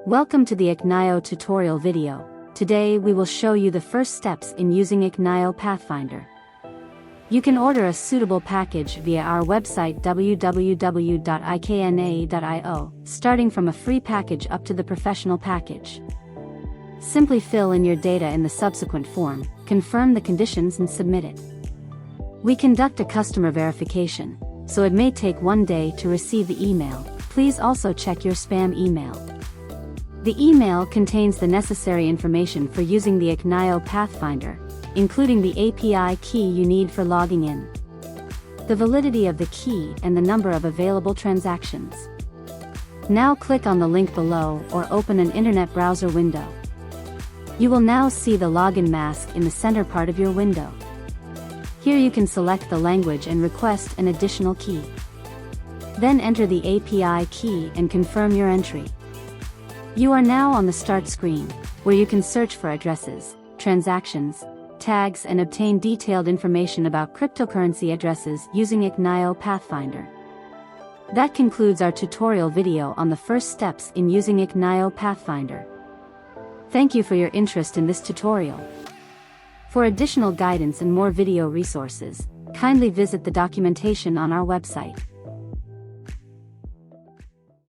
Welcome to the Iknaio tutorial video. Today we will show you the first steps in using Iknaio Pathfinder. You can order a suitable package via our website www.iknaio.io, starting from a free package up to the professional package. Simply fill in your data in the subsequent form, confirm the conditions and submit it. We conduct a customer verification, so it may take 1 day to receive the email. Please also check your spam email. The email contains the necessary information for using the Iknaio Pathfinder, including the API key you need for logging in, the validity of the key and the number of available transactions. Now click on the link below or open an internet browser window. You will now see the login mask in the center part of your window. Here you can select the language and request an additional key. Then enter the API key and confirm your entry. You are now on the Start screen, where you can search for addresses, transactions, tags and obtain detailed information about cryptocurrency addresses using Iknaio Pathfinder. That concludes our tutorial video on the first steps in using Iknaio Pathfinder. Thank you for your interest in this tutorial. For additional guidance and more video resources, kindly visit the documentation on our website.